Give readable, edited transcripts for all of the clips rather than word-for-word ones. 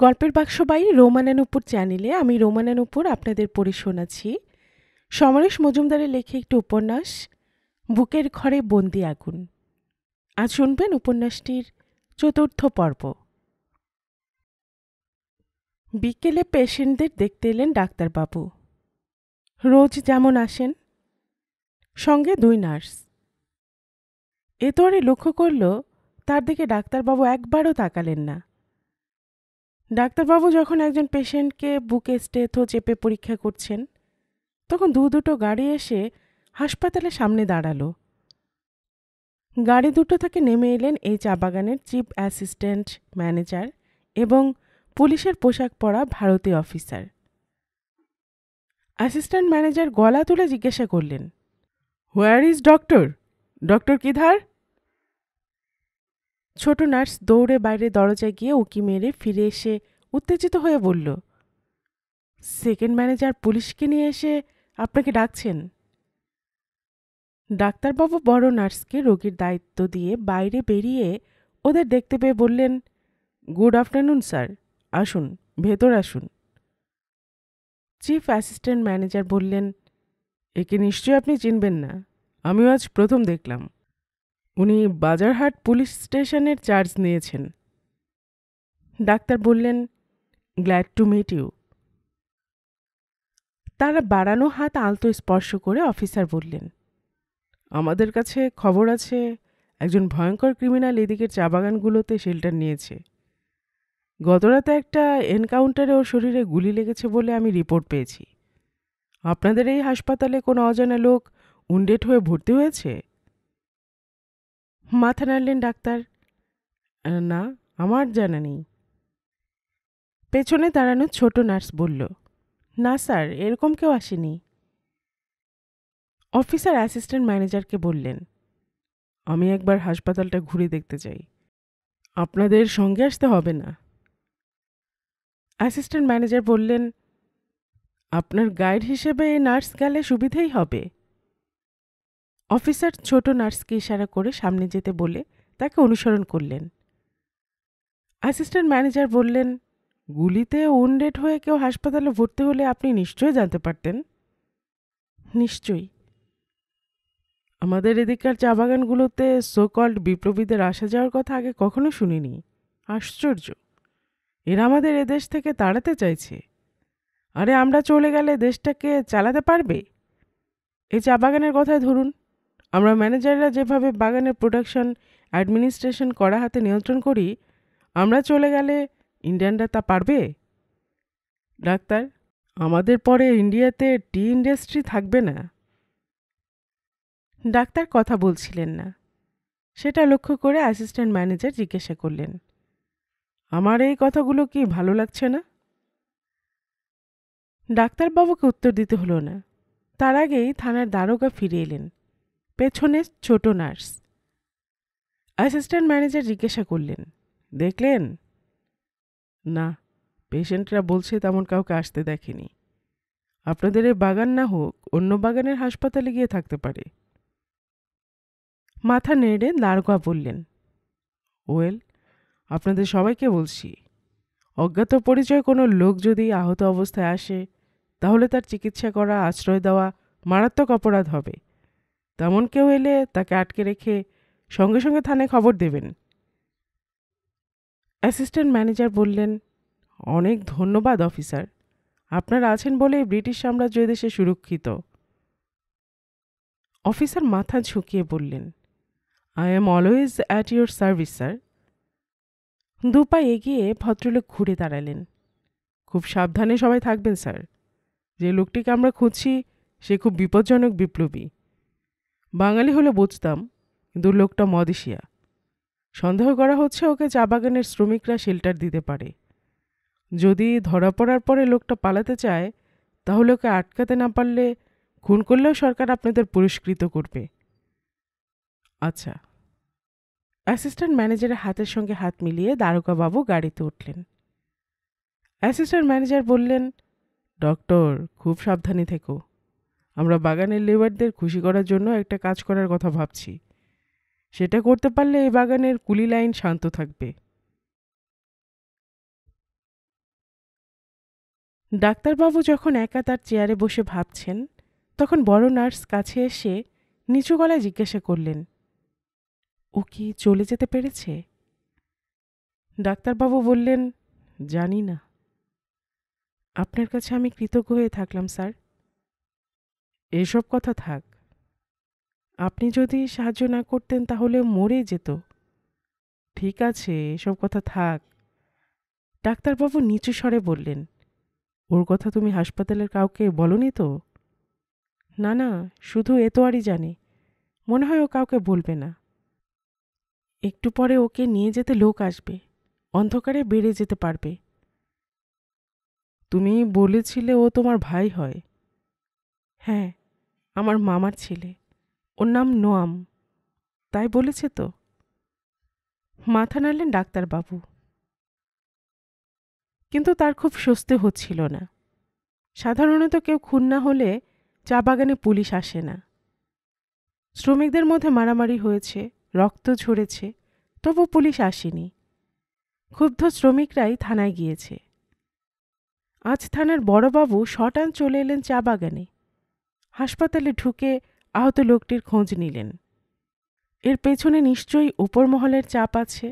গল্পের বাক্স বাই রোমানানুপুর চ্যানেলে আমি রোমানানুপুর আপনাদের পড়ে শোনাচ্ছি সমরেশ মজুমদারের লেখা একটি উপন্যাস বুকের ঘরে বন্দি আগুন। আজ শুনবেন উপন্যাসটির চতুর্থ পর্ব। বিকেলে পেশেন্টদের দেখতে এলেন ডাক্তারবাবু। রোজ যেমন আসেন, সঙ্গে 2 নার্স। এতোয়ারে লক্ষ্য করল তার দিকে ডাক্তারবাবু একবারও তাকালেন না। ডাক্তারবাবু যখন একজন পেশেন্টকে বুকে স্টেথো চেপে পরীক্ষা করছেন, তখন দুটো গাড়ি এসে হাসপাতালের সামনে দাঁড়ালো। গাড়ি দুটো থেকে নেমে এলেন এই চা বাগানের চিফ অ্যাসিস্ট্যান্ট ম্যানেজার এবং পুলিশের পোশাক পরা ভারতীয় অফিসার। অ্যাসিস্ট্যান্ট ম্যানেজার গলা তুলে জিজ্ঞাসা করলেন, হোয়ার ইজ ডক্টর? ডক্টর কিধার? ছোট নার্স দৌড়ে বাইরে দরজায় গিয়ে উঁকি মেরে ফিরে এসে উত্তেজিত হয়ে বলল, সেকেন্ড ম্যানেজার পুলিশকে নিয়ে এসে আপনাকে ডাকছেন। ডাক্তারবাবু বড় নার্সকে রোগীর দায়িত্ব দিয়ে বাইরে বেরিয়ে ওদের দেখতে পেয়ে বললেন, গুড আফটারনুন স্যার, আসুন, ভেতর আসুন। চিফ অ্যাসিস্ট্যান্ট ম্যানেজার বললেন, একে নিশ্চয়ই আপনি চিনবেন না, আমিও আজ প্রথম দেখলাম। উনি বাজারহাট পুলিশ স্টেশনের চার্জ নিয়েছেন। ডাক্তার বললেন, গ্ল্যাড টু মিট ইউ। তারা বাড়ানো হাত আলতো স্পর্শ করে অফিসার বললেন, আমাদের কাছে খবর আছে একজন ভয়ঙ্কর ক্রিমিনাল এদিকের চা বাগানগুলোতে শেল্টার নিয়েছে। গতরাতে একটা এনকাউন্টারে ওর শরীরে গুলি লেগেছে বলে আমি রিপোর্ট পেয়েছি। আপনাদের এই হাসপাতালে কোনো অজানা লোক উন্ডেড হয়ে ভর্তি হয়েছে? মাথা নাড়লেন ডাক্তার, না, আমার জানা নেই। পেছনে দাঁড়ানো ছোট নার্স বলল, না স্যার, এরকম কেউ আসেনি। অফিসার অ্যাসিস্ট্যান্ট ম্যানেজারকে বললেন, আমি একবার হাসপাতালটা ঘুরে দেখতে চাই, আপনাদের সঙ্গে আসতে হবে না। অ্যাসিস্ট্যান্ট ম্যানেজার বললেন, আপনার গাইড হিসেবে এই নার্স গেলে সুবিধেই হবে। অফিসার ছোট নার্সকে ইশারা করে সামনে যেতে বলে তাকে অনুসরণ করলেন। অ্যাসিস্ট্যান্ট ম্যানেজার বললেন, গুলিতে উন্ডেড হয়ে কেউ হাসপাতালে ভর্তি হলে আপনি নিশ্চয়ই জানতে পারতেন। নিশ্চয়ই। আমাদের এদিককার চা বাগানগুলোতে সোকল্ড বিপ্লবীদের আসা যাওয়ার কথা আগে কখনো শুনিনি। আশ্চর্য, এরা আমাদের এদেশ থেকে তাড়াতে চাইছে। আরে আমরা চলে গেলে দেশটাকে চালাতে পারবে? এই চা বাগানের কথাই ধরুন, আমরা ম্যানেজাররা যেভাবে বাগানের প্রোডাকশন অ্যাডমিনিস্ট্রেশন করা হাতে নিয়ন্ত্রণ করি, আমরা চলে গেলে ইন্ডিয়ানরা তা পারবে? ডাক্তার, আমাদের পরে ইন্ডিয়াতে টি ইন্ডাস্ট্রি থাকবে না। ডাক্তার কথা বলছিলেন না। সেটা লক্ষ্য করে অ্যাসিস্ট্যান্ট ম্যানেজার জিজ্ঞাসা করলেন, আমার এই কথাগুলো কি ভালো লাগছে না? ডাক্তারবাবুকে উত্তর দিতে হলো না। তার আগেই থানার দারোগা ফিরে এলেন, পেছনে ছোট নার্স। অ্যাসিস্ট্যান্ট ম্যানেজার জিজ্ঞাসা করলেন, দেখলেন? না, পেশেন্টরা বলছে তেমন কাউকে আসতে দেখেনি। আপনাদের এই বাগান না হোক, অন্য বাগানের হাসপাতালে গিয়ে থাকতে পারে। মাথা নেড়ে দারোগা বললেন, ওয়েল, আপনাদের সবাইকে বলছি, অজ্ঞাত পরিচয় কোনো লোক যদি আহত অবস্থায় আসে, তাহলে তার চিকিৎসা করা, আশ্রয় দেওয়া মারাত্মক অপরাধ হবে। তেমন কেউ এলে তাকে আটকে রেখে সঙ্গে সঙ্গে থানায় খবর দেবেন। অ্যাসিস্ট্যান্ট ম্যানেজার বললেন, অনেক ধন্যবাদ অফিসার, আপনারা আছেন বলেই ব্রিটিশ সাম্রাজ্য এদেশে সুরক্ষিত। অফিসার মাথা ঝুঁকিয়ে বললেন, I am always at your service sir. 2 পা এগিয়ে ভদ্রলোক ঘুরে দাঁড়ালেন। খুব সাবধানে সবাই থাকবেন স্যার। যে লোকটিকে আমরা খুঁজছি সে খুব বিপজ্জনক বিপ্লবী। বাঙালি হলে বুঝতাম, কিন্তু লোকটা মদেশিয়া। সন্দেহ করা হচ্ছে ওকে চা বাগানের শ্রমিকরা শেল্টার দিতে পারে। যদি ধরা পড়ার পরে লোকটা পালাতে চায়, তাহলে ওকে আটকাতে না পারলে খুন করলেও সরকার আপনাদের পুরস্কৃত করবে। আচ্ছা। অ্যাসিস্ট্যান্ট ম্যানেজারের হাতের সঙ্গে হাত মিলিয়ে দারোগাবাবু গাড়িতে উঠলেন। অ্যাসিস্ট্যান্ট ম্যানেজার বললেন, ডক্টর, খুব সাবধানে থেকো। আমরা বাগানের লেবারদের খুশি করার জন্য একটা কাজ করার কথা ভাবছি। সেটা করতে পারলে এই বাগানের কুলি লাইন শান্ত থাকবে। ডাক্তারবাবু যখন একা তার চেয়ারে বসে ভাবছেন, তখন বড় নার্স কাছে এসে নিচু গলায় জিজ্ঞাসা করলেন, ও কি চলে যেতে পেরেছে? ডাক্তারবাবু বললেন, জানি না। আপনার কাছে আমি কৃতজ্ঞ হয়ে থাকলাম স্যার। এসব কথা থাক। আপনি যদি সাহায্য না করতেন তাহলে মরে যেত। ঠিক আছে, এসব কথা থাক। ডাক্তারবাবু নিচু স্বরে বললেন, ওর কথা তুমি হাসপাতালের কাউকে বলনি তো? না না, শুধু এতোয়ারই জানে। মনে হয় ও কাউকে বলবে না। একটু পরে ওকে নিয়ে যেতে লোক আসবে, অন্ধকারে বেড়ে যেতে পারবে। তুমি বলেছিলে ও তোমার ভাই হয়। হ্যাঁ, আমার মামার ছেলে। ওর নাম নোয়াম। তাই বলেছে তো? মাথা নাড়লেন ডাক্তারবাবু। কিন্তু তার খুব স্বস্তি হচ্ছিল না। সাধারণত কেউ খুন না হলে চা বাগানে পুলিশ আসে না। শ্রমিকদের মধ্যে মারামারি হয়েছে, রক্ত ঝরেছে, তবু পুলিশ আসেনি। ক্ষুব্ধ শ্রমিকরাই থানায় গিয়েছে। আজ থানার বড়বাবু শটান চলে এলেন চা বাগানে। হাসপাতালে ঢুকে আহত লোকটির খোঁজ নিলেন। এর পেছনে নিশ্চয়ই উপর মহলের চাপ আছে।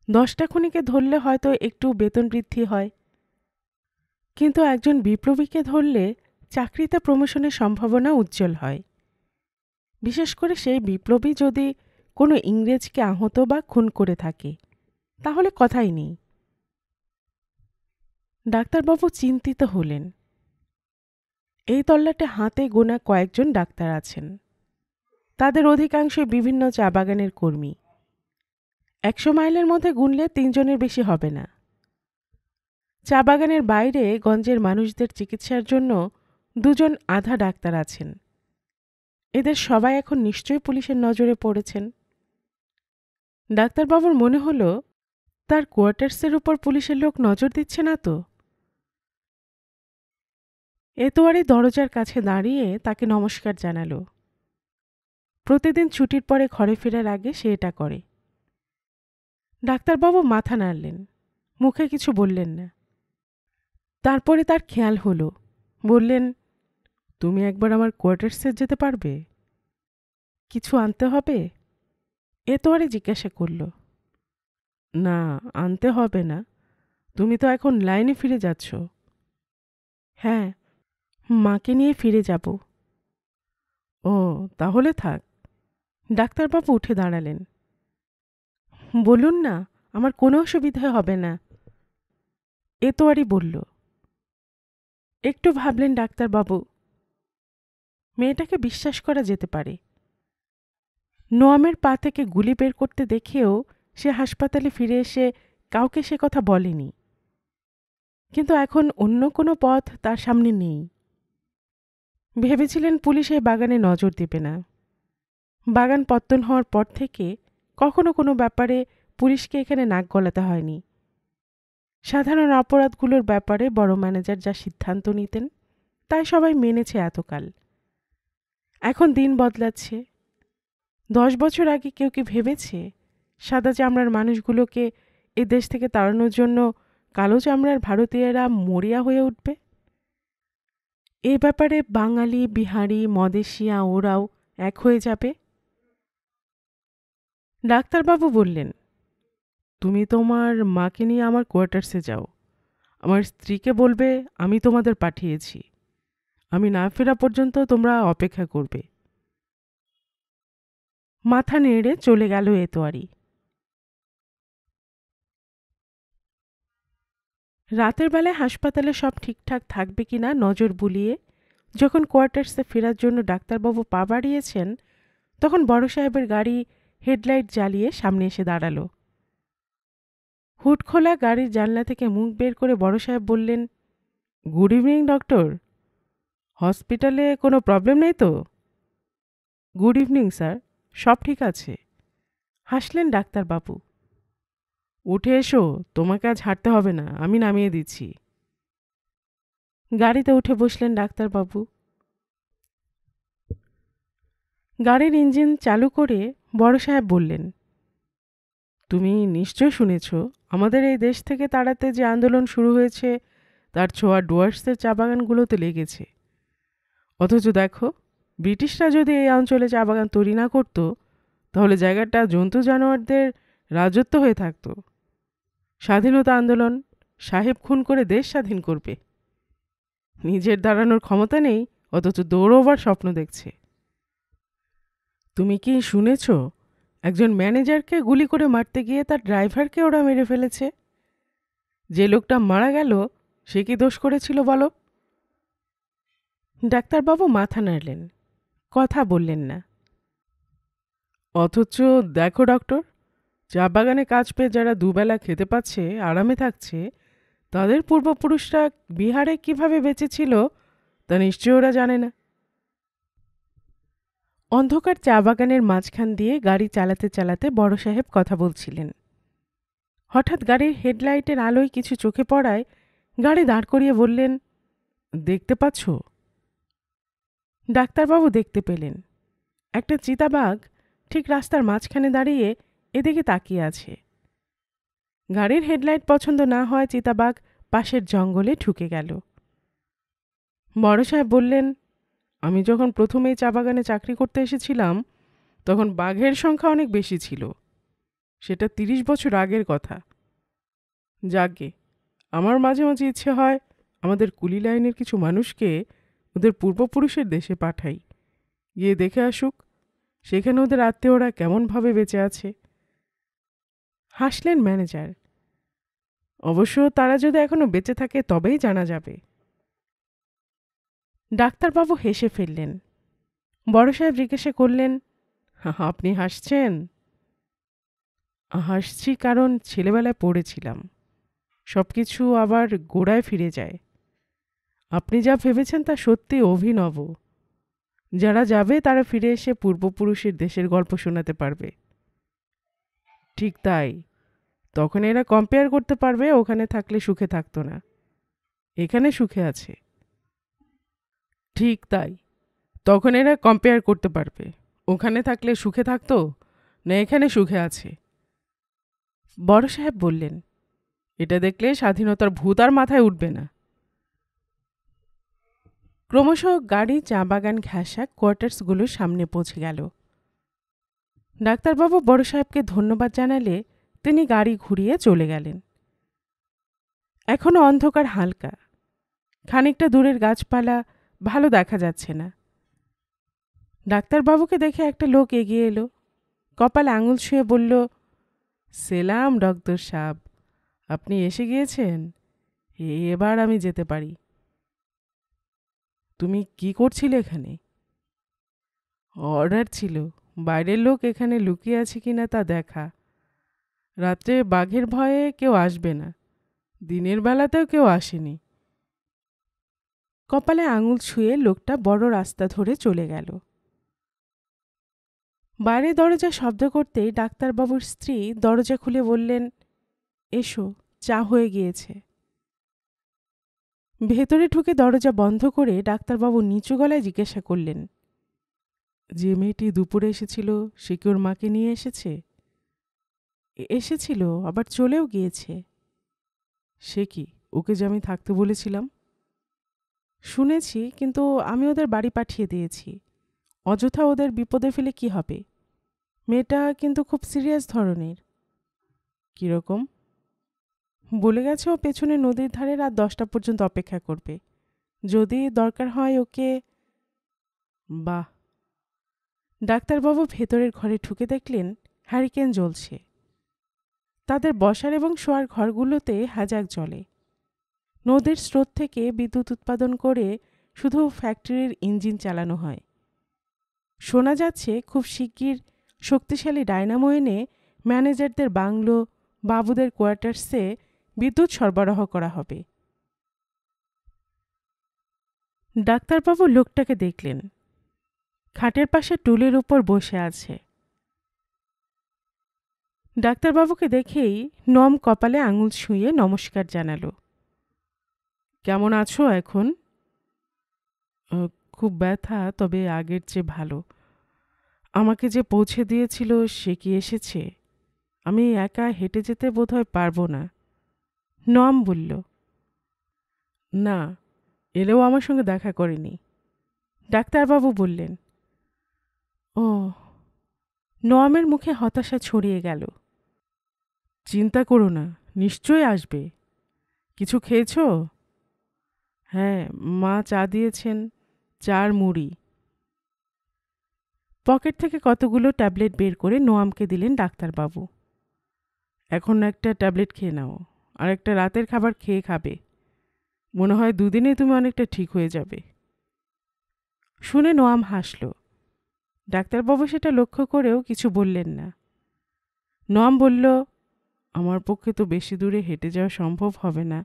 10টা খুনিকে ধরলে হয়তো একটু বেতন বৃদ্ধি হয়, কিন্তু একজন বিপ্লবীকে ধরলে চাকরিতে প্রমোশনের সম্ভাবনা উজ্জ্বল হয়। বিশেষ করে সেই বিপ্লবী যদি কোনো ইংরেজকে আহত বা খুন করে থাকে, তাহলে কথাই নেই। ডাক্তারবাবু চিন্তিত হলেন। এই তল্লাটে হাতে গোনা কয়েকজন ডাক্তার আছেন। তাদের অধিকাংশই বিভিন্ন চা বাগানের কর্মী। 100 মাইলের মধ্যে গুনলে 3 জনের বেশি হবে না। চা বাগানের বাইরে গঞ্জের মানুষদের চিকিৎসার জন্য 2 জন আধা ডাক্তার আছেন। এদের সবাই এখন নিশ্চয়ই পুলিশের নজরে পড়েছেন। ডাক্তারবাবুর মনে হলো, তার কোয়ার্টার্সের উপর পুলিশের লোক নজর দিচ্ছে না তো? এতোয়ারি দরজার কাছে দাঁড়িয়ে তাকে নমস্কার জানালো। প্রতিদিন ছুটির পরে ঘরে ফেরার আগে সে এটা করে। ডাক্তারবাবু মাথা নাড়লেন, মুখে কিছু বললেন না। তারপরে তার খেয়াল হলো, বললেন, তুমি একবার আমার কোয়ার্টার্সে যেতে পারবে? কিছু আনতে হবে? এতোয়ারি জিজ্ঞাসা করল। না, আনতে হবে না। তুমি তো এখন লাইনে ফিরে যাচ্ছ। হ্যাঁ, মাকে নিয়ে ফিরে যাব। ও, তাহলে থাক। ডাক্তারবাবু উঠে দাঁড়ালেন। বলুন না, আমার কোনো অসুবিধা হবে না। এতোয়ারি বলল। একটু ভাবলেন ডাক্তারবাবু। মেয়েটাকে বিশ্বাস করা যেতে পারে। নোয়ামের পা থেকে গুলি বের করতে দেখেও সে হাসপাতালে ফিরে এসে কাউকে সে কথা বলেনি। কিন্তু এখন অন্য কোনো পথ তার সামনে নেই। ভেবেছিলেন পুলিশ এই বাগানে নজর দেবে না। বাগান পত্তন হওয়ার পর থেকে কখনো কোনো ব্যাপারে পুলিশকে এখানে নাক গলাতে হয়নি। সাধারণ অপরাধগুলোর ব্যাপারে বড় ম্যানেজার যা সিদ্ধান্ত নিতেন, তাই সবাই মেনেছে এতকাল। এখন দিন বদলাচ্ছে। 10 বছর আগে কেউ কি ভেবেছে সাদা চামড়ার মানুষগুলোকে এ দেশ থেকে তাড়ানোর জন্য কালো চামড়ার ভারতীয়রা মরিয়া হয়ে উঠবে? এ ব্যাপারে বাঙালি, বিহারি, মদেশিয়া ওরাও এক হয়ে যাবে। ডাক্তারবাবু বললেন, তুমি তোমার মাকে নিয়ে আমার কোয়ার্টার্সে যাও। আমার স্ত্রীকে বলবে আমি তোমাদের পাঠিয়েছি। আমি না ফেরা পর্যন্ত তোমরা অপেক্ষা করবে। মাথা নেড়ে চলে গেল এতোয়ারি। রাতের বেলায় হাসপাতালে সব ঠিকঠাক থাকবে কিনা নজর বুলিয়ে যখন কোয়ার্টার্সে ফেরার জন্য ডাক্তারবাবু পা বাড়িয়েছেন, তখন বড় সাহেবের গাড়ি হেডলাইট জ্বালিয়ে সামনে এসে দাঁড়ালো। হুড খোলা গাড়ির জানলা থেকে মুখ বের করে বড় সাহেব বললেন, গুড ইভিনিং ডক্টর। হসপিটালে কোনো প্রবলেম নেই তো? গুড ইভিনিং স্যার, সব ঠিক আছে। হাসলেন ডাক্তারবাবু। উঠে এসো, তোমাকে আজ হাঁটতে হবে না, আমি নামিয়ে দিচ্ছি। গাড়িতে উঠে বসলেন ডাক্তারবাবু। গাড়ির ইঞ্জিন চালু করে বড় সাহেব বললেন, তুমি নিশ্চয় শুনেছ আমাদের এই দেশ থেকে তাড়াতে যে আন্দোলন শুরু হয়েছে তার ছোঁয়া ডুয়ার্সের চা বাগানগুলোতে লেগেছে। অথচ দেখো, ব্রিটিশরা যদি এই অঞ্চলে চা বাগান তৈরি না করত, তাহলে জায়গাটা জন্তু জানোয়ারদের রাজত্ব হয়ে থাকত। স্বাধীনতা আন্দোলন, সাহেব খুন করে দেশ স্বাধীন করবে। নিজের দাঁড়ানোর ক্ষমতা নেই, অথচ দৌড়োবার স্বপ্ন দেখছে। তুমি কি শুনেছ, একজন ম্যানেজারকে গুলি করে মারতে গিয়ে তার ড্রাইভারকে ওরা মেরে ফেলেছে? যে লোকটা মারা গেল, সে কি দোষ করেছিল বলো? ডাক্তারবাবু মাথা নাড়লেন, কথা বললেন না। অথচ দেখো ডক্টর, চা বাগানে কাজ পেয়ে যারা দুবেলা খেতে পাচ্ছে, আরামে থাকছে, তাদের পূর্বপুরুষরা বিহারে কিভাবে বেঁচে ছিল তা নিশ্চয় ওরা জানে না। অন্ধকার চা বাগানের মাঝখান দিয়ে গাড়ি চালাতে চালাতে বড় সাহেব কথা বলছিলেন। হঠাৎ গাড়ির হেডলাইটের আলোয় কিছু চোখে পড়ায় গাড়ি দাঁড় করিয়ে বললেন, দেখতে পাচ্ছ? ডাক্তারবাবু দেখতে পেলেন একটা চিতাবাঘ ঠিক রাস্তার মাঝখানে দাঁড়িয়ে এদিকে তাকিয়ে আছে। গাড়ির হেডলাইট পছন্দ না হয় চিতাবাঘ পাশের জঙ্গলে ঢুকে গেল। বড় সাহেব বললেন, আমি যখন প্রথমে এই চা বাগানে চাকরি করতে এসেছিলাম, তখন বাঘের সংখ্যা অনেক বেশি ছিল। সেটা 30 বছর আগের কথা। যাকে আমার মাঝে মাঝে ইচ্ছে হয় আমাদের কুলি লাইনের কিছু মানুষকে ওদের পূর্বপুরুষের দেশে পাঠাই, গিয়ে দেখে আসুক সেখানে ওদের আত্মীয়রা কেমনভাবে বেঁচে আছে। হাসলেন ম্যানেজার। অবশ্য তারা যদি এখনো বেঁচে থাকে তবেই জানা যাবে। ডাক্তারবাবু হেসে ফেললেন। বড় সাহেব জিজ্ঞাসা করলেন, আপনি হাসছেন? হাসছি কারণ ছেলেবেলায় পড়েছিলাম, সবকিছু আবার গোড়ায় ফিরে যায়। আপনি যা ভেবেছেন তা সত্যি অভিনব। যারা যাবে তারা ফিরে এসে পূর্বপুরুষের দেশের গল্প শোনাতে পারবে। ঠিক তাই, তখন এরা কম্পেয়ার করতে পারবে ওখানে থাকলে সুখে থাকতো না, এখানে সুখে আছে। ঠিক তাই, তখন এরা কম্পেয়ার করতে পারবে ওখানে থাকলে সুখে থাকতো না এখানে সুখে আছে। বড় সাহেব বললেন, এটা দেখলে স্বাধীনতার ভূত আর মাথায় উঠবে না। ক্রমশ গাড়ি চা বাগান ঘেঁষা কোয়ার্টার্সগুলোর সামনে পৌঁছে গেল। ডাক্তারবাবু বড় সাহেবকে ধন্যবাদ জানালে তিনি গাড়ি ঘুরিয়ে চলে গেলেন। এখনো অন্ধকার হালকা, খানিকটা দূরের গাছপালা ভালো দেখা যাচ্ছে না। ডাক্তারবাবুকে দেখে একটা লোক এগিয়ে এলো, কপালে আঙুল ছুঁয়ে বলল, সেলাম ডক্টর সাহেব, আপনি এসে গিয়েছেন, এবার আমি যেতে পারি। তুমি কি করছিলে এখানে? অর্ডার ছিল, বাইরের লোক এখানে লুকিয়ে আছে কিনা তা দেখা। রাত্রে বাঘের ভয়ে কেউ আসবে না, দিনের বেলাতেও কেউ আসেনি। কপালে আঙুল ছুঁয়ে লোকটা বড় রাস্তা ধরে চলে গেল। বাইরে দরজা শব্দ করতেই ডাক্তারবাবুর স্ত্রী দরজা খুলে বললেন, এসো, চা হয়ে গিয়েছে। ভেতরে ঢুকে দরজা বন্ধ করে ডাক্তারবাবু নিচু গলায় জিজ্ঞাসা করলেন, যে মেয়েটি দুপুরে এসেছিল সে কি ওর মাকে নিয়ে এসেছে? এসেছিল, আবার চলেও গিয়েছে। সে কি, ওকে যে আমি থাকতে বলেছিলাম? শুনেছি, কিন্তু আমি ওদের বাড়ি পাঠিয়ে দিয়েছি। অযথা ওদের বিপদে ফেলে কি হবে? মেয়েটা কিন্তু খুব সিরিয়াস ধরনের। কীরকম? বলে গেছে ও পেছনে নদীর ধারে রাত 10টা পর্যন্ত অপেক্ষা করবে, যদি দরকার হয় ওকে। বাহ! ডাক্তারবাবু ভেতরের ঘরে ঢুকে দেখলেন হ্যারিকেন জ্বলছে। তাদের বসার এবং শোয়ার ঘরগুলোতে হাজাক জ্বলে। নদীর স্রোত থেকে বিদ্যুৎ উৎপাদন করে শুধু ফ্যাক্টরির ইঞ্জিন চালানো হয়। শোনা যাচ্ছে খুব শিগগির শক্তিশালী ডায়নামো এনে ম্যানেজারদের বাংলো, বাবুদের কোয়ার্টার্সে বিদ্যুৎ সরবরাহ করা হবে। ডাক্তারবাবু লোকটাকে দেখলেন, খাটের পাশে টুলের উপর বসে আছে। ডাক্তারবাবুকে দেখেই নম কপালে আঙুল ছুঁয়ে নমস্কার জানালো। কেমন আছো এখন? খুব ব্যথা, তবে আগের চেয়ে ভালো। আমাকে যে পৌঁছে দিয়েছিল সে কি এসেছে? আমি একা হেঁটে যেতে বোধহয় পারবো না। নম বলল, না, এলেও আমার সঙ্গে দেখা করেনি। ডাক্তারবাবু বললেন। ও। নোয়ামের মুখে হতাশা ছড়িয়ে গেল। চিন্তা করো না, নিশ্চয়ই আসবে। কিছু খেয়েছো? হ্যাঁ, মা চা দিয়েছেন, চার মুড়ি। পকেট থেকে কতগুলো ট্যাবলেট বের করে নোয়ামকে দিলেন ডাক্তারবাবু। এখন একটা ট্যাবলেট খেয়ে নাও, আর একটা রাতের খাবার খেয়ে খাবে। মনে হয় দুদিনে তুমি অনেকটা ঠিক হয়ে যাবে। শুনে নোয়াম হাসল। ডাক্তারবাবু সেটা লক্ষ্য করেও কিছু বললেন না। নোয়াম বলল, আমার পক্ষে তো বেশি দূরে হেঁটে যাওয়া সম্ভব হবে না।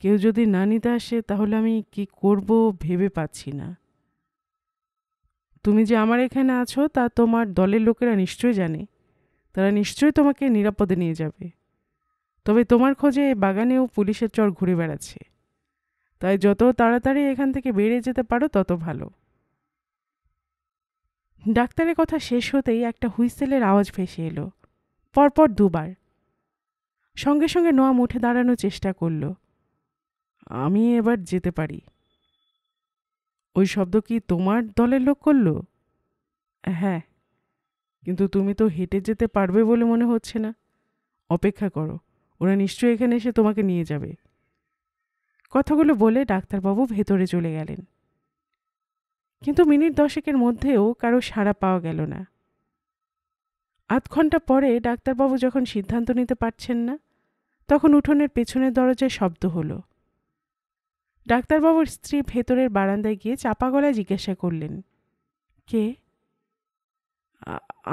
কেউ যদি না নিতে আসে তাহলে আমি কি করব ভেবে পাচ্ছি না। তুমি যে আমার এখানে আছো তা তোমার দলের লোকেরা নিশ্চয়ই জানে। তারা নিশ্চয়ই তোমাকে নিরাপদে নিয়ে যাবে। তবে তোমার খোঁজে বাগানেও পুলিশের চর ঘুরে বেড়াচ্ছে। তাই যত তাড়াতাড়ি এখান থেকে বেরিয়ে যেতে পারো তত ভালো। ডাক্তারের কথা শেষ হতেই একটা হুইসেলের আওয়াজ ভেসে এলো, পরপর দুবার। সঙ্গে সঙ্গে নোয়াম উঠে দাঁড়ানোর চেষ্টা করল। আমি এবার যেতে পারি। ওই শব্দ কি তোমার দলের লোক করলো? হ্যাঁ, কিন্তু তুমি তো হেঁটে যেতে পারবে বলে মনে হচ্ছে না। অপেক্ষা করো, ওরা নিশ্চয়ই এখানে এসে তোমাকে নিয়ে যাবে। কথাগুলো বলে ডাক্তারবাবু ভেতরে চলে গেলেন। কিন্তু মিনিট 10 মধ্যেও কারো সাড়া পাওয়া গেল না। আধ ঘন্টা পরে ডাক্তারবাবু যখন সিদ্ধান্ত নিতে পারছেন না, তখন উঠোনের পেছনের দরজায় শব্দ হলো। ডাক্তারবাবুর স্ত্রী ভেতরের বারান্দায় গিয়ে চাপা গলায় জিজ্ঞাসা করলেন, কে?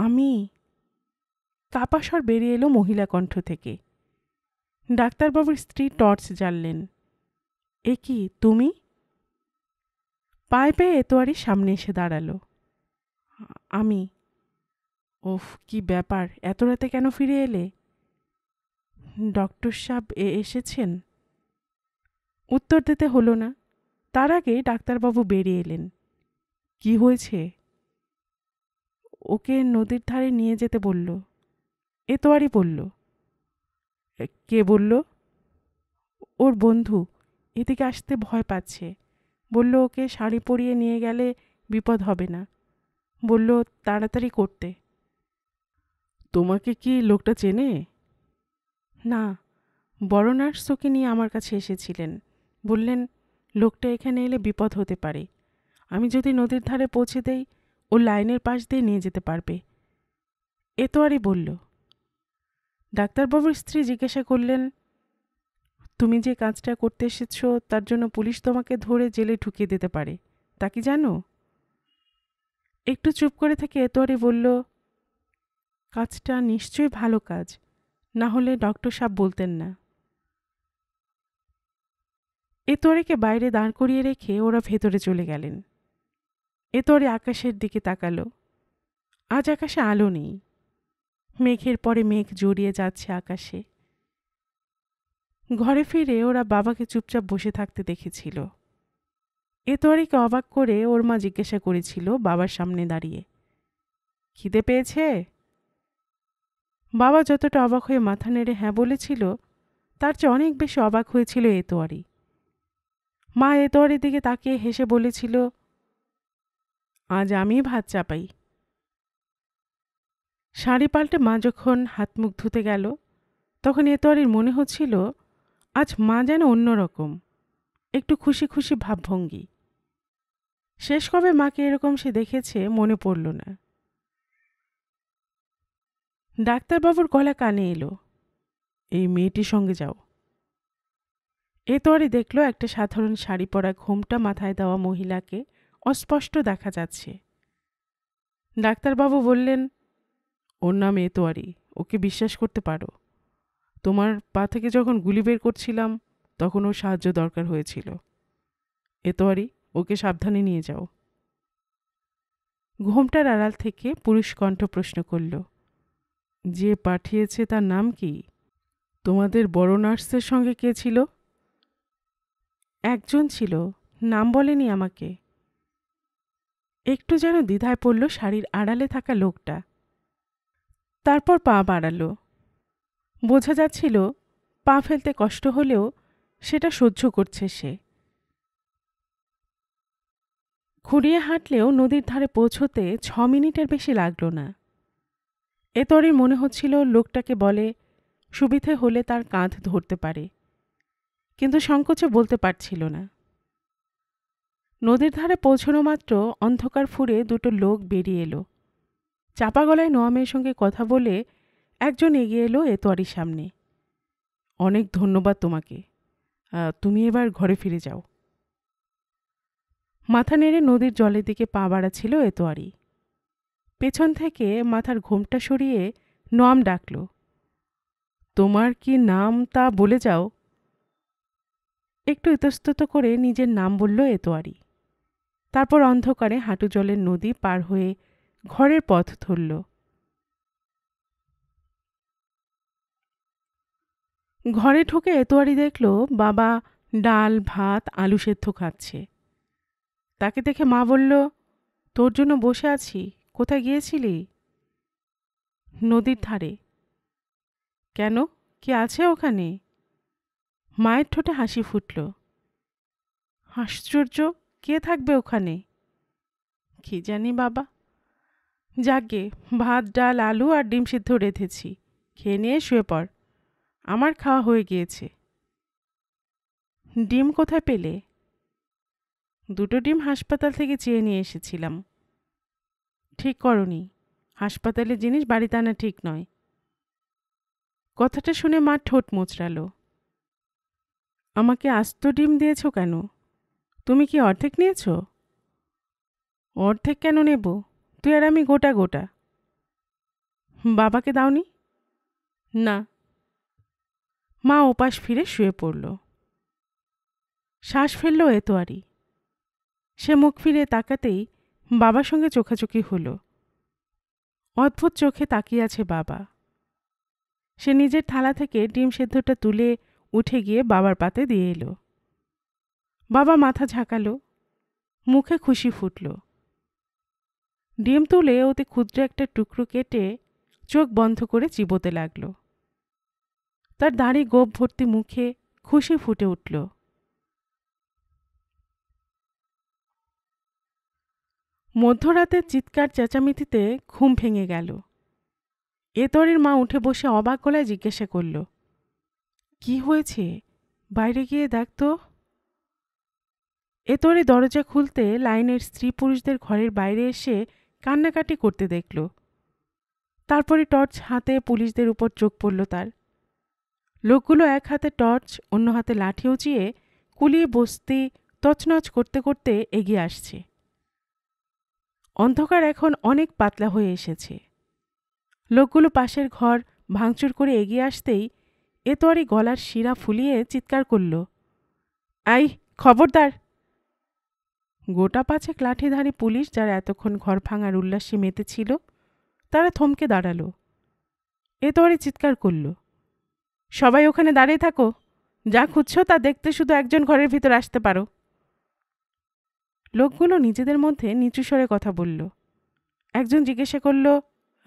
আমি। কাপা স্বর বেরিয়ে এলো মহিলা কণ্ঠ থেকে। ডাক্তারবাবুর স্ত্রী টর্চ জ্বাললেন। এ কি তুমি? পায়ে পেয়ে এতোয়ারি সামনে এসে দাঁড়ালো। আমি। ওফ, কি ব্যাপার, এত রাতে কেন ফিরে এলে? ডক্টর সাহেব এসেছেন? উত্তর দিতে হলো না। তার আগে ডাক্তারবাবু বেরিয়ে এলেন। কি হয়েছে? ওকে নদীর ধারে নিয়ে যেতে বলল। এতোয়ারি বলল। কে বলল? ওর বন্ধু। এদিকে আসতে ভয় পাচ্ছে। বলল ওকে শাড়ি পরিয়ে নিয়ে গেলে বিপদ হবে না। বলল তাড়াতাড়ি করতে। তোমাকে কি লোকটা চেনে? না, বড় নার্স ওকে নিয়ে আমার কাছে এসেছিলেন। বললেন লোকটা এখানে এলে বিপদ হতে পারে। আমি যদি নদীর ধারে পৌঁছে দেই, ও লাইনের পাশ দিয়ে নিয়ে যেতে পারবে। এতোয়ারি বলল। ডাক্তারবাবুর স্ত্রী জিজ্ঞাসা করলেন, তুমি যে কাজটা করতে এসেছ তার জন্য পুলিশ তোমাকে ধরে জেলে ঢুকিয়ে দিতে পারে, তা কি জানো? একটু চুপ করে থেকে এতোয়ারি বলল, কাজটা নিশ্চয়ই ভালো কাজ, না হলে ডক্টর সাহেব বলতেন না। এতোয়ারিকে বাইরে দাঁড় করিয়ে রেখে ওরা ভেতরে চলে গেলেন। এতোয়ারি আকাশের দিকে তাকালো। আজ আকাশে আলো নেই। মেঘের পরে মেঘ জড়িয়ে যাচ্ছে আকাশে। ঘরে ফিরে ওরা বাবাকে চুপচাপ বসে থাকতে দেখেছিল। এতোয়ারিকে অবাক করে ওর মা জিজ্ঞাসা করেছিল বাবার সামনে দাঁড়িয়ে, খিদে পেয়েছে? বাবা যতটা অবাক হয়ে মাথা নেড়ে হ্যাঁ বলেছিল, তার চেয়ে অনেক বেশি অবাক হয়েছিল এতোয়ারি। মা এতোয়ারির দিকে তাকিয়ে হেসে বলেছিল, আজ আমি ভাত চাপাই। শাড়ি পাল্টে মা যখন হাত মুখ ধুতে গেল, তখন এতোয়ারির মনে হচ্ছিল আজ মা যেন অন্যরকম, একটু খুশি খুশি ভাবভঙ্গি। শেষ কবে মাকে এরকম সে দেখেছে মনে পড়ল না। ডাক্তারবাবুর গলা কানে এলো, এই মেয়েটির সঙ্গে যাও। এতোয়ারি দেখল একটা সাধারণ শাড়ি পরা ঘোমটা মাথায় দেওয়া মহিলাকে অস্পষ্ট দেখা যাচ্ছে। ডাক্তারবাবু বললেন, ওর নাম এতোয়ারি, ওকে বিশ্বাস করতে পারো। তোমার পা থেকে যখন গুলি বের করছিলাম তখন ওর সাহায্য দরকার হয়েছিল। এতোয়ারি, ওকে সাবধানে নিয়ে যাও। ঘোমটার আড়াল থেকে পুরুষ কণ্ঠ প্রশ্ন করল, যে পাঠিয়েছে তার নাম কি? তোমাদের বড় নার্সের সঙ্গে কে ছিল? একজন ছিল, নাম বলেনি আমাকে। একটু যেন দ্বিধায় পড়ল শাড়ির আড়ালে থাকা লোকটা। তারপর পা বাড়াল। বোঝা যাচ্ছিল পা ফেলতে কষ্ট হলেও সেটা সহ্য করছে সে। খুঁড়িয়ে হাঁটলেও নদীর ধারে পৌঁছতে 6 মিনিটের বেশি লাগল না। এতরই মনে হচ্ছিল লোকটাকে বলে সুবিধে হলে তার কাঁধ ধরতে পারে, কিন্তু সংকোচে বলতে পারছিল না। নদীর ধারে পৌঁছানো মাত্র অন্ধকার ফুঁড়ে দুটো লোক বেরিয়ে এলো। চাপা গলায় নোয়ামের সঙ্গে কথা বলে একজন এগিয়ে এলো এতোয়ারির সামনে। অনেক ধন্যবাদ তোমাকে, তুমি এবার ঘরে ফিরে যাও। মাথা নেড়ে নদীর জলের দিকে পা বাড়াচ্ছিল এতোয়ারি। পেছন থেকে মাথার ঘোমটা সরিয়ে নোয়াম ডাকল, তোমার কি নাম তা বলে যাও। একটু ইতস্তত করে নিজের নাম বলল এতোয়ারি। তারপর অন্ধকারে হাঁটু জলের নদী পার হয়ে ঘরের পথ ধরল। ঘরে ঢুকে এতোয়ারি দেখল বাবা ডাল ভাত আলু সেদ্ধ খাচ্ছে। তাকে দেখে মা বলল, তোর জন্য বসে আছি, কোথায় গিয়েছিলি? নদীর ধারে। কেন, কি আছে ওখানে? মায়ের ঠোঁটে হাসি ফুটল। আশ্চর্য, কে থাকবে ওখানে? কি জানি বাবা। যাকগে, ভাত ডাল আলু আর ডিম সিদ্ধ রেঁধেছি, খেয়ে নিয়ে শুয়ে পড়, আমার খাওয়া হয়ে গিয়েছে। ডিম কোথায় পেলে? দুটো ডিম হাসপাতাল থেকে চেয়ে নিয়ে এসেছিলাম। ঠিক করনি, হাসপাতালের জিনিস বাড়িতে আনা ঠিক নয়। কথাটা শুনে মা ঠোঁট মোচড়াল। আমাকে আস্ত ডিম দিয়েছ কেন? তুমি কি অর্ধেক নিয়েছ? অর্ধেক কেন নেব, তুই আর আমি গোটা গোটা। বাবাকে দাওনি? না। মা ওপাশ ফিরে শুয়ে পড়ল। শ্বাস ফেলল এতোয়ারি। সে মুখ ফিরে তাকাতেই বাবার সঙ্গে চোখাচোখি হলো। অদ্ভুত চোখে তাকিয়ে আছে বাবা। সে নিজের থালা থেকে ডিম সেদ্ধটা তুলে উঠে গিয়ে বাবার পাতে দিয়ে এলো। বাবা মাথা ঝাঁকালো, মুখে খুশি ফুটল। ডিম তুলে ওতে ক্ষুদ্র একটা টুকরো কেটে চোখ বন্ধ করে চিবোতে লাগল। তার দাড়ি গোপ ভর্তি মুখে খুশি ফুটে উঠল। মধ্যরাতের চিৎকার চেঁচামেচিতে ঘুম ভেঙে গেল। এতরের মা উঠে বসে অবাক গলায় জিজ্ঞাসা করল, কি হয়েছে, বাইরে গিয়ে দেখ তো। এতরে দরজা খুলতে লাইনের স্ত্রী পুরুষদের ঘরের বাইরে এসে কান্নাকাটি করতে দেখল। তারপরে টর্চ হাতে পুলিশদের উপর চোখ পড়ল তার। লোকগুলো এক হাতে টর্চ অন্য হাতে লাঠি উঁচিয়ে কুলিয়ে বসতে তছনছ করতে করতে এগিয়ে আসছে। অন্ধকার এখন অনেক পাতলা হয়ে এসেছে। লোকগুলো পাশের ঘর ভাঙচুর করে এগিয়ে আসতেই এতোয়ারি গলার শিরা ফুলিয়ে চিৎকার করল, আই খবরদার! গোটা 5 লাঠিধারী পুলিশ যারা এতক্ষণ ঘর ভাঙার উল্লাসে মেতেছিল তারা থমকে দাঁড়াল। এতোয়ারি চিৎকার করল, সবাই ওখানে দাঁড়িয়ে থাকো, যা খুঁজছ তা দেখতে শুধু একজন ঘরের ভিতর আসতে পারো। লোকগুলো নিজেদের মধ্যে নিচু স্বরে কথা বলল। একজন জিজ্ঞাসা করল,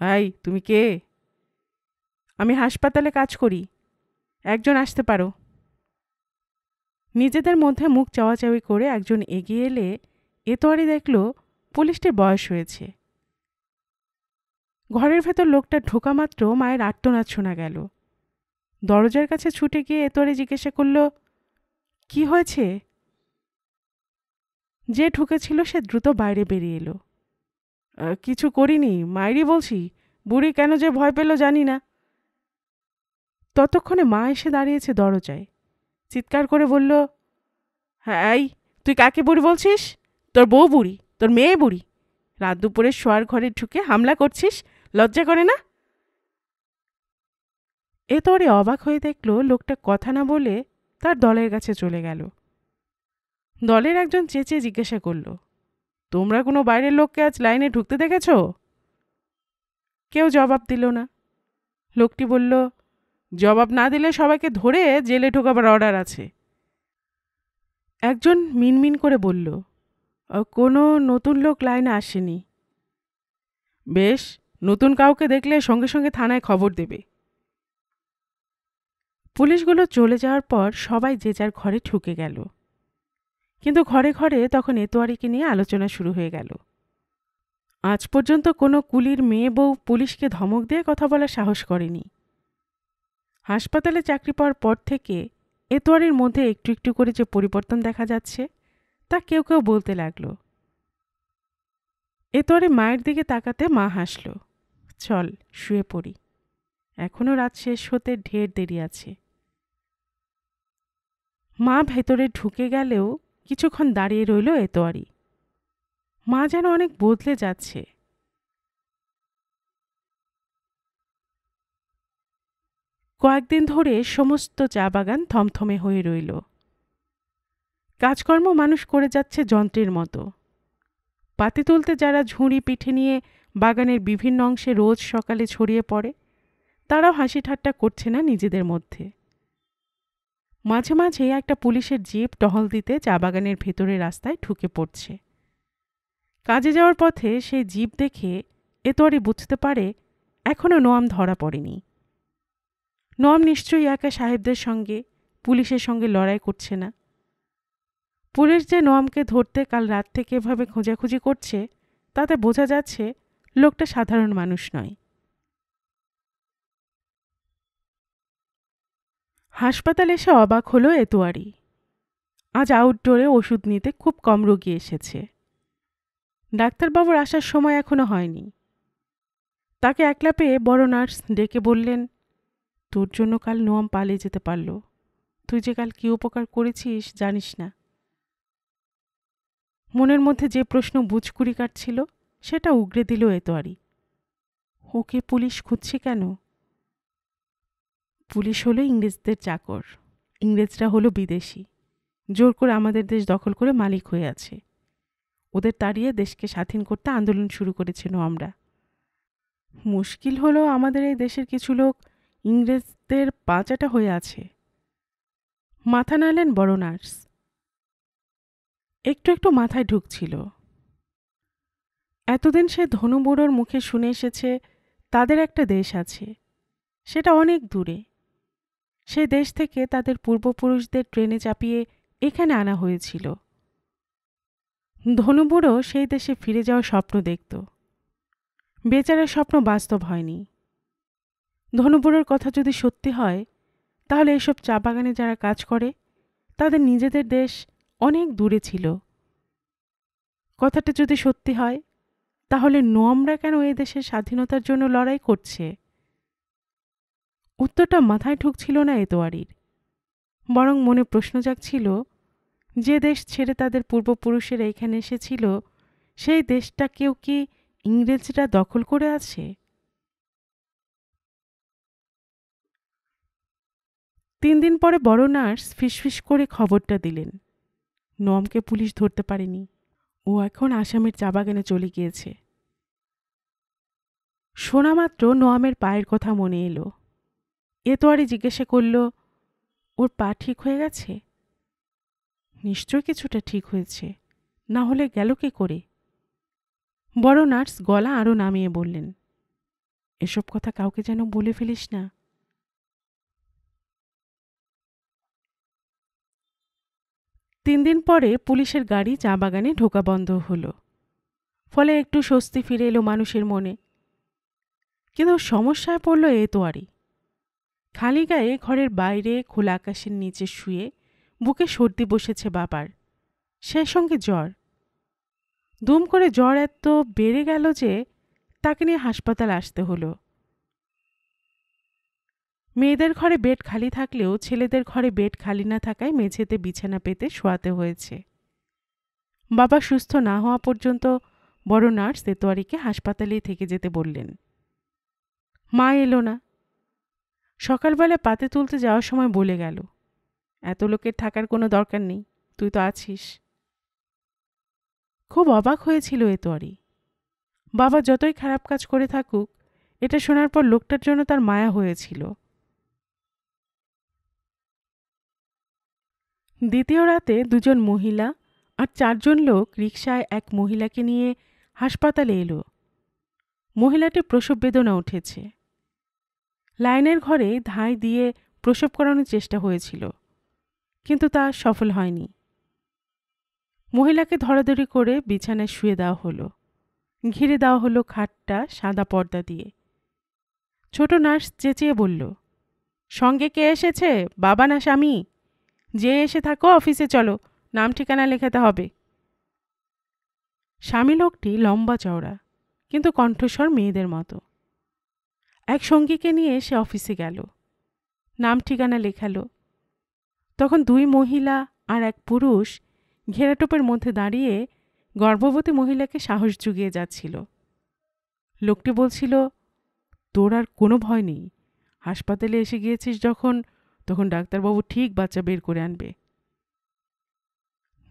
আই তুমি কে? আমি হাসপাতালে কাজ করি, একজন আসতে পারো। নিজেদের মধ্যে মুখ চাওয়াচাওয়ি করে একজন এগিয়ে এলে এতোয়ারি দেখল পুলিশটির বয়স হয়েছে। ঘরের ভেতর লোকটা ঢোকা মাত্র মায়ের আর্তনাদ শোনা গেল। দরজার কাছে ছুটে গিয়ে এতোয়ারি জিজ্ঞাসা করল, কি হয়েছে? যে ঢুকেছিল সে দ্রুত বাইরে বেরিয়ে এলো। কিছু করিনি, মায়েরই বলছি, বুড়ি কেন যে ভয় পেল জানি না। ততক্ষণে মা এসে দাঁড়িয়েছে দরজায়, চিৎকার করে বলল, হ্যাঁ তুই কাকে বুড়ি বলছিস? তোর বউ বুড়ি, তোর মেয়ে বুড়ি, রাত দুপুরে শোয়ার ঘরে ঢুকে হামলা করছিস, লজ্জা করে না? এতরে অবাক হয়ে দেখল লোকটা কথা না বলে তার দলের কাছে চলে গেল। দলের একজন চেঁচিয়ে জিজ্ঞাসা করল, তোমরা কোনো বাইরের লোককে আজ লাইনে ঢুকতে দেখেছ? কেউ জবাব দিল না। লোকটি বলল, জবাব না দিলে সবাইকে ধরে জেলে ঢোকাবার অর্ডার আছে। একজন মিনমিন করে বলল, কোনো নতুন লোক লাইনে আসেনি। বেশ, নতুন কাউকে দেখলে সঙ্গে সঙ্গে থানায় খবর দেবে। পুলিশগুলো চলে যাওয়ার পর সবাই যে যার ঘরে ঢুকে গেল। কিন্তু ঘরে ঘরে তখন এতোয়ারিকে নিয়ে আলোচনা শুরু হয়ে গেল। আজ পর্যন্ত কোনো কুলির মেয়ে বউ পুলিশকে ধমক দিয়ে কথা বলার সাহস করেনি। হাসপাতালে চাকরি পাওয়ার পর থেকে এতোয়ারির মধ্যে একটু একটু করে যে পরিবর্তন দেখা যাচ্ছে তা কেউ কেউ বলতে লাগল। এতোয়ারি মায়ের দিকে তাকাতে মা হাসল। চল শুয়ে পড়ি, এখনো রাত শেষ হতে ঢের দেরি আছে। মা ভেতরে ঢুকে গেলেও কিছুক্ষণ দাঁড়িয়ে রইল এতোয়ারি। মা যেন অনেক বদলে যাচ্ছে। কয়েকদিন ধরে সমস্ত চা বাগান থমথমে হয়ে রইল। কাজকর্ম মানুষ করে যাচ্ছে যন্ত্রের মতো। পাতি তুলতে যারা ঝুড়ি পিঠে নিয়ে বাগানের বিভিন্ন অংশে রোজ সকালে ছড়িয়ে পড়ে, তারাও হাসি ঠাট্টা করছে না নিজেদের মধ্যে। মাঝে মাঝে একটা পুলিশের জিপ টহল দিতে চা বাগানের ভেতরে রাস্তায় ঢুকে পড়ছে। কাজে যাওয়ার পথে সেই জিপ দেখে এতোয়ারি বুঝতে পারে এখনো নোয়াম ধরা পড়েনি। নোয়াম নিশ্চয়ই একা সাহেবদের সঙ্গে, পুলিশের সঙ্গে লড়াই করছে না। পুলিশ যে নোয়ামকে ধরতে কাল রাত থেকে এভাবে খোঁজাখুঁজি করছে, তাতে বোঝা যাচ্ছে লোকটা সাধারণ মানুষ নয়। হাসপাতালে এসে অবাক হলো এতোয়ারি। আজ আউটডোরে ওষুধ নিতে খুব কম রোগী এসেছে। ডাক্তারবাবুর আসার সময় এখনো হয়নি। তাকে একলা পেয়ে বড় নার্স ডেকে বললেন, তোর জন্য কাল নোয়াম পালিয়ে যেতে পারল। তুই যে কাল কী উপকার করেছিস জানিস না। মনের মধ্যে যে প্রশ্ন বুঝকুড়ি কাটছিল সেটা উগরে দিল এতোয়ারি। ওকে পুলিশ খুঁজছে কেন? পুলিশ হলো ইংরেজদের চাকর, ইংরেজরা হলো বিদেশি, জোর করে আমাদের দেশ দখল করে মালিক হয়ে আছে। ওদের তাড়িয়ে দেশকে স্বাধীন করতে আন্দোলন শুরু করেছিল আমরা। মুশকিল হলো আমাদের এই দেশের কিছু লোক ইংরেজদের পাঁচাটা হয়ে আছে। মাথা নাড়লেন বড় নার্স। একটু একটু মাথায় ঢুকছিল। এতদিন সে ধনুবুড়োর মুখে শুনে এসেছে তাদের একটা দেশ আছে, সেটা অনেক দূরে। সেই দেশ থেকে তাদের পূর্বপুরুষদের ট্রেনে চাপিয়ে এখানে আনা হয়েছিল। ধনুবুড়ো সেই দেশে ফিরে যাওয়ার স্বপ্ন দেখত। বেচারার স্বপ্ন বাস্তব হয়নি। ধনুবুড়োর কথা যদি সত্যি হয়, তাহলে এসব চা বাগানে যারা কাজ করে তাদের নিজেদের দেশ অনেক দূরে ছিল। কথাটা যদি সত্যি হয়, তাহলে নোয়ামরা কেন এ দেশের স্বাধীনতার জন্য লড়াই করছে? উত্তরটা মাথায় ঢুকছিল না এতোয়ারির, বরং মনে প্রশ্ন জাগছিল, যে দেশ ছেড়ে তাদের পূর্বপুরুষেরা এখানে এসেছিল সেই দেশটাকেও কি ইংরেজরা দখল করে আছে? 3 দিন পরে বড় নার্স ফিসফিস করে খবরটা দিলেন, নোয়ামকে পুলিশ ধরতে পারেনি। ও এখন আসামের চা বাগানে চলে গিয়েছে। শোনা মাত্র নোয়ামের পায়ের কথা মনে এলো। এতোয়ারি জিজ্ঞাসা করল, ওর পা ঠিক হয়ে গেছে? নিশ্চয় কিছুটা ঠিক হয়েছে, না হলে গেল কি করে? বড় নার্স গলা আরও নামিয়ে বললেন, এসব কথা কাউকে যেন বলে ফেলিস না। 3 দিন পরে পুলিশের গাড়ি চা বাগানে ঢোকা বন্ধ হলো। ফলে একটু স্বস্তি ফিরে এলো মানুষের মনে। কিন্তু সমস্যায় পড়ল এতোয়ারি। খালি গায়ে ঘরের বাইরে খোলা আকাশের নিচে শুয়ে বুকে সর্দি বসেছে বাবার, সেই সঙ্গে জ্বর। দুম করে জ্বর এত বেড়ে গেল যে তাকে নিয়ে হাসপাতাল আসতে হলো। মেয়েদের ঘরে বেড খালি থাকলেও ছেলেদের ঘরে বেড খালি না থাকায় মেঝেতে বিছানা পেতে শোয়াতে হয়েছে। বাবা সুস্থ না হওয়া পর্যন্ত বড় নার্স এতোয়ারিকে হাসপাতালেই থেকে যেতে বললেন। মা এলো না। সকালবেলা পাতে তুলতে যাওয়ার সময় বলে গেল, এত লোকের থাকার কোনো দরকার নেই, তুই তো আছিস। খুব অবাক হয়েছিল এতোয়ারি। বাবা যতই খারাপ কাজ করে থাকুক, এটা শোনার পর লোকটার জন্য তার মায়া হয়েছিল। দ্বিতীয় রাতে 2 জন মহিলা আর 4 জন লোক রিকশায় এক মহিলাকে নিয়ে হাসপাতালে এলো। মহিলাটি প্রসব বেদনা উঠেছে। লাইনের ঘরে ধাই দিয়ে প্রসব করানোর চেষ্টা হয়েছিল, কিন্তু তা সফল হয়নি। মহিলাকে ধরাধরি করে বিছানায় শুয়ে দেওয়া হলো। ঘিরে দেওয়া হলো খাটটা সাদা পর্দা দিয়ে। ছোট নার্স চেঁচিয়ে বলল, সঙ্গে কে এসেছে, বাবা না স্বামী? যে এসে থাকো, অফিসে চলো, নাম ঠিকানা লেখাতে হবে। স্বামী লোকটি লম্বা চওড়া, কিন্তু কণ্ঠস্বর মেয়েদের মতো। এক সঙ্গীকে নিয়ে সে অফিসে গেল, নাম ঠিকানা লেখালো। তখন দুই মহিলা আর এক পুরুষ ঘেরাটোপের মধ্যে দাঁড়িয়ে গর্ভবতী মহিলাকে সাহস জুগিয়ে যাচ্ছিল। লোকটি বলছিল, তোর আর কোনো ভয় নেই, হাসপাতালে এসে গিয়েছিস যখন, তখন ডাক্তারবাবু ঠিক বাচ্চা বের করে আনবে।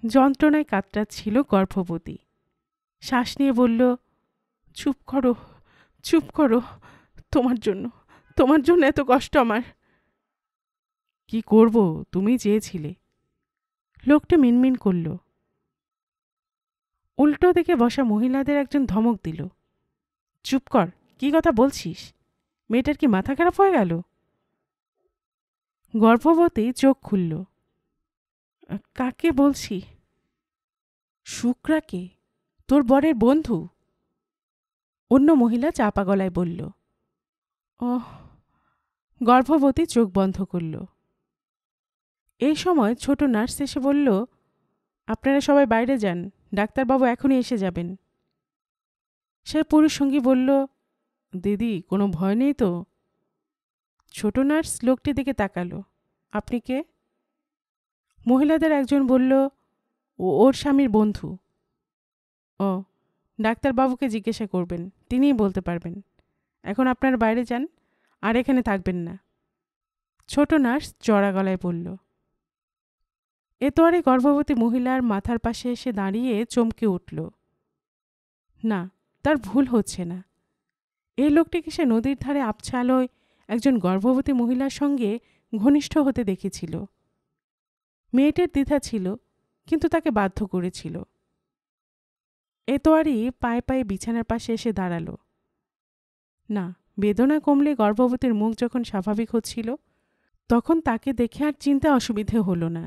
যন্ত্রণায় কাতরাচ্ছিল গর্ভবতী। শ্বাস নিয়ে বলল, চুপ করো, চুপ করো, তোমার জন্য এত কষ্ট আমার। কি করব, তুমি চেয়েছিলে। লোকটা মিনমিন করল। উল্টো দিকে বসা মহিলাদের একজন ধমক দিল, চুপ কর, কি কথা বলছিস? মেয়েটার কি মাথা খারাপ হয়ে গেল? গর্ভবতী চোখ খুলল। কাকে বলছি? শুক্রাকে, তোর বরের বন্ধু। অন্য মহিলা চাপা গলায় বলল। ওহ। গর্ভবতী চোখ বন্ধ করল। এই সময় ছোট নার্স এসে বলল, আপনারা সবাই বাইরে যান, ডাক্তারবাবু এখনই এসে যাবেন। সে পুরুষ সঙ্গী বলল, দিদি, কোনো ভয় নেই তো? ছোট নার্স লোকটির দিকে তাকালো, আপনি কে? মহিলাদের একজন বলল, ওর স্বামীর বন্ধু। ও, ডাক্তারবাবুকে জিজ্ঞাসা করবেন, তিনিই বলতে পারবেন। এখন আপনারা বাইরে যান, আর এখানে থাকবেন না। ছোট নার্স চড়া গলায় বলল। এতোয়ারে গর্ভবতী মহিলার মাথার পাশে এসে দাঁড়িয়ে চমকে উঠল। না, তার ভুল হচ্ছে না। এই লোকটিকে সে নদীর ধারে আবছা আলোয় একজন গর্ভবতী মহিলার সঙ্গে ঘনিষ্ঠ হতে দেখেছিল। মেয়েটির দ্বিধা ছিল, কিন্তু তাকে বাধ্য করেছিল। এতোয়ারি পায়ে পায়ে বিছানার পাশে এসে দাঁড়ালো। না, বেদনা কমলে গর্ভবতীর মুখ যখন স্বাভাবিক হচ্ছিল, তখন তাকে দেখে আর চিনতে অসুবিধে হলো না।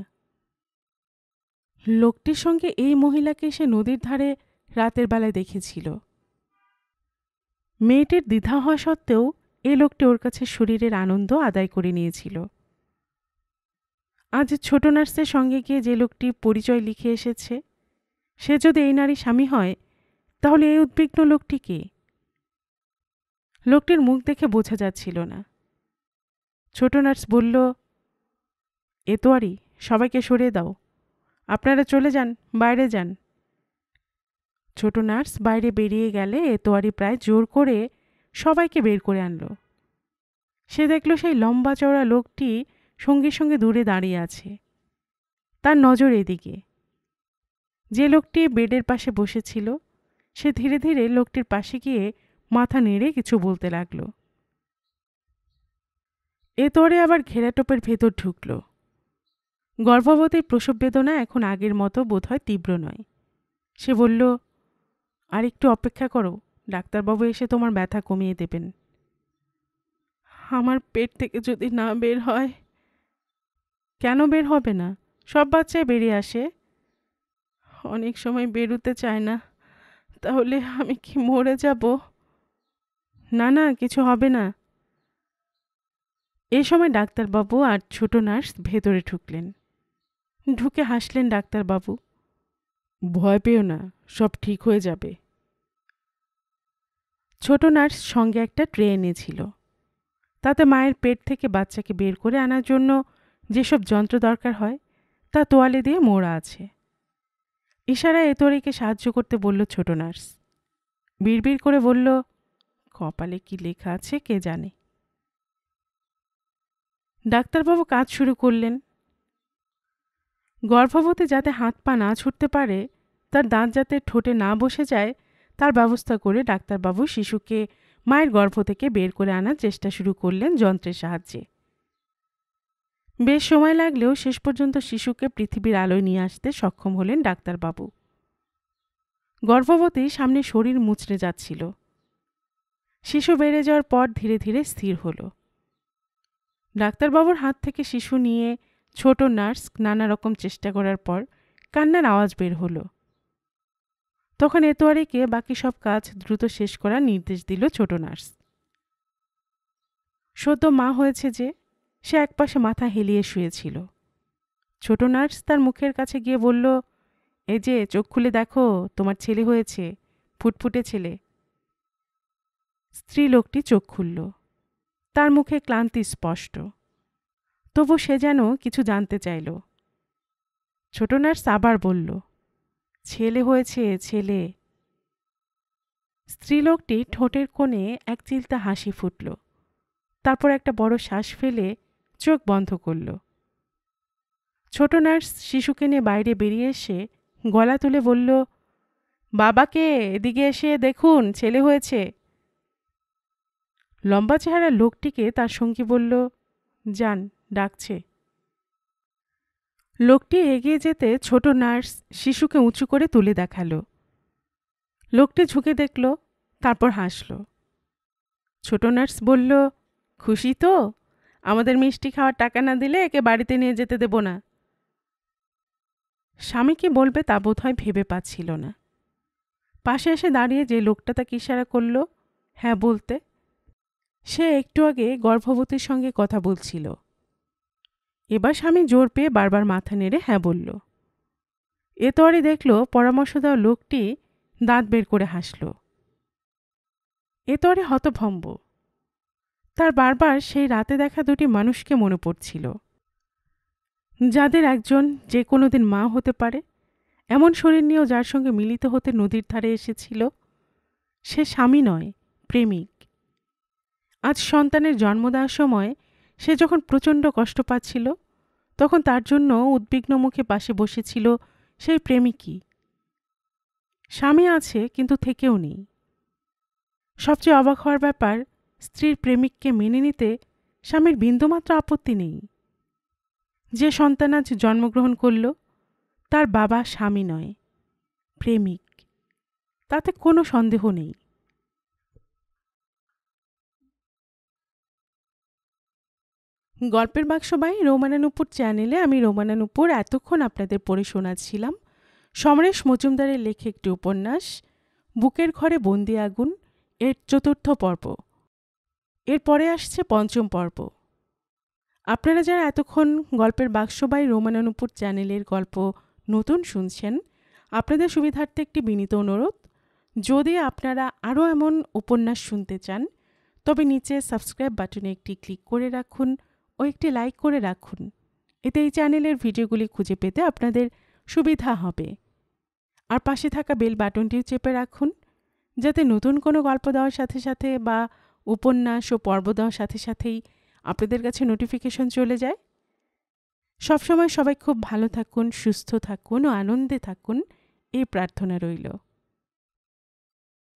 লোকটির সঙ্গে এই মহিলাকে সে নদীর ধারে রাতের বেলায় দেখেছিল। মেয়েটির দ্বিধা হওয়া সত্ত্বেও এই লোকটি ওর কাছে শরীরের আনন্দ আদায় করে নিয়েছিল। আজ ছোট নার্সের সঙ্গে গিয়ে যে লোকটি পরিচয় লিখে এসেছে, সে যদি এই নারী স্বামী হয়, তাহলে এই উদ্বিগ্ন লোকটি কে? লোকটির মুখ দেখে বোঝা যাচ্ছিল না। ছোট নার্স বলল, এতোয়ারি, সবাইকে সরিয়ে দাও, আপনারা চলে যান, বাইরে যান। ছোট নার্স বাইরে বেরিয়ে গেলে এতোয়ারি প্রায় জোর করে সবাইকে বের করে আনল। সে দেখল সেই লম্বা চওড়া লোকটি সঙ্গে সঙ্গে দূরে দাঁড়িয়ে আছে। তার নজর এদিকে। যে লোকটি বেডের পাশে বসেছিল, সে ধীরে ধীরে লোকটির পাশে গিয়ে মাথা নেড়ে কিছু বলতে লাগল। এতোয়ারি আবার ঘেরাটোপের ভেতর ঢুকল। গর্ভবতীর প্রসব বেদনা এখন আগের মতো বোধহয় তীব্র নয়। সে বলল, আর একটু অপেক্ষা করো, ডাক্তারবাবু এসে তোমার ব্যথা কমিয়ে দেবেন। আমার পেট থেকে যদি না বের হয়? কেন বের হবে না? সব বাচ্চাই বেরিয়ে আসে। অনেক সময় বেরোতে চায় না। তাহলে আমি কি মরে যাব? না না, কিছু হবে না। এই সময় ডাক্তারবাবু আর ছোট নার্স ভেতরে ঢুকলেন। ঢুকে হাসলেন ডাক্তারবাবু। ভয় পেও না, সব ঠিক হয়ে যাবে। ছোট নার্স সঙ্গে একটা ট্রে এনেছিল। তাতে মায়ের পেট থেকে বাচ্চাকে বের করে আনার জন্য যেসব যন্ত্র দরকার হয়, তা তোয়ালে দিয়ে মোড়া আছে। ইশারায় এতোয়ারিকে সাহায্য করতে বলল ছোট নার্স। বিড়বিড় করে বলল, কপালে কি লেখা আছে কে জানে। ডাক্তারবাবু কাজ শুরু করলেন। গর্ভবতী যাতে হাত পা না ছুটতে পারে, তার দাঁত যাতে ঠোঁটে না বসে যায়, তার ব্যবস্থা করে ডাক্তারবাবু শিশুকে মায়ের গর্ভ থেকে বের করে আনার চেষ্টা শুরু করলেন যন্ত্রের সাহায্যে। বেশ সময় লাগলেও শেষ পর্যন্ত শিশুকে পৃথিবীর আলোয় নিয়ে আসতে সক্ষম হলেন ডাক্তারবাবু। গর্ভবতী সামনে শরীর মুচড়ে যাচ্ছিল। শিশু বেড়ে যাওয়ার পর ধীরে ধীরে স্থির হল। ডাক্তারবাবুর হাত থেকে শিশু নিয়ে ছোট নার্স নানা রকম চেষ্টা করার পর কান্নার আওয়াজ বের হলো। তখন এতোয়ারিকে বাকি সব কাজ দ্রুত শেষ করার নির্দেশ দিল ছোট নার্স। সদ্য মা হয়েছে যে, সে একপাশে মাথা হেলিয়ে শুয়েছিল। ছোট নার্স তার মুখের কাছে গিয়ে বলল, এই যে চোখ খুলে দেখো, তোমার ছেলে হয়েছে, ফুটফুটে ছেলে। স্ত্রী লোকটি চোখ খুলল। তার মুখে ক্লান্তি স্পষ্ট। তবু সে যেন কিছু জানতে চাইল। ছোট নার্স আবার বলল, ছেলে হয়েছে, ছেলে। স্ত্রীলোকটি ঠোঁটের কোণে এক চিলতা হাসি ফুটল। তারপর একটা বড় শ্বাস ফেলে চোখ বন্ধ করল। ছোট নার্স শিশুকে নিয়ে বাইরে বেরিয়ে এসে গলা তুলে বলল, বাবাকে এদিকে এসে দেখুন, ছেলে হয়েছে। লম্বা চেহারা লোকটিকে তার সঙ্গী বলল, যান, ডাকছে। লোকটি এগিয়ে যেতে ছোট নার্স শিশুকে উঁচু করে তুলে দেখালো। লোকটি ঝুঁকে দেখল, তারপর হাসল। ছোট নার্স বলল, খুশি তো? আমাদের মিষ্টি খাওয়ার টাকা না দিলে একে বাড়িতে নিয়ে যেতে দেব না। স্বামী কি বলবে তা বোধহয় ভেবে পাচ্ছিল না। পাশে এসে দাঁড়িয়ে যে লোকটা তাকে ইশারা করল হ্যাঁ বলতে, সে একটু আগে গর্ভবতীর সঙ্গে কথা বলছিল। এবার স্বামী জোর পেয়ে বারবার মাথা নেড়ে হ্যাঁ বলল। এতোয়ারি দেখল পরামর্শ দেওয়া লোকটি দাঁত বের করে হাসল। এতোয়ারি হতভম্ব। তার বারবার সেই রাতে দেখা দুটি মানুষকে মনে পড়ছিল, যাদের একজন যে কোনো দিন মা হতে পারে, এমন শরীর নিয়েও যার সঙ্গে মিলিত হতে নদীর ধারে এসেছিল। সে স্বামী নয়, প্রেমিক। আজ সন্তানের জন্ম দেওয়ার সময় সে যখন প্রচণ্ড কষ্ট পাচ্ছিল, তখন তার জন্য উদ্বিগ্ন মুখে পাশে বসেছিল সেই প্রেমিকই। স্বামী আছে কিন্তু থেকেও নেই। সবচেয়ে অবাক হওয়ার ব্যাপার, স্ত্রীর প্রেমিককে মেনে নিতে স্বামীর বিন্দুমাত্র আপত্তি নেই। যে সন্তান আজ জন্মগ্রহণ করল, তার বাবা স্বামী নয়, প্রেমিক। তাতে কোনো সন্দেহ নেই। গল্পের বাক্স বাই রোমানা নুপুর চ্যানেলে আমি রোমানা নুপুর এতক্ষণ আপনাদের পড়ে শোনাচ্ছিলাম সমরেশ মজুমদারের লেখা একটি উপন্যাস, বুকের ঘরে বন্দি আগুন, এর ৪র্থ পর্ব। এরপরে আসছে ৫ম পর্ব। আপনারা যারা এতক্ষণ গল্পের বাক্স বাই রোমানা নুপুর চ্যানেলের গল্প নতুন শুনছেন, আপনাদের সুবিধার্থে একটি বিনীত অনুরোধ, যদি আপনারা আরও এমন উপন্যাস শুনতে চান, তবে নিচে সাবস্ক্রাইব বাটনে একটি ক্লিক করে রাখুন ও একটি লাইক করে রাখুন। এতে এই চ্যানেলের ভিডিওগুলি খুঁজে পেতে আপনাদের সুবিধা হবে। আর পাশে থাকা বেল বাটনটিও চেপে রাখুন, যাতে নতুন কোনো গল্প দেওয়ার সাথে সাথে বা উপন্যাস ও পর্ব দেওয়ার সাথে সাথেই আপনাদের কাছে নোটিফিকেশন চলে যায়। সবসময় সবাই খুব ভালো থাকুন, সুস্থ থাকুন ও আনন্দে থাকুন, এই প্রার্থনা রইল।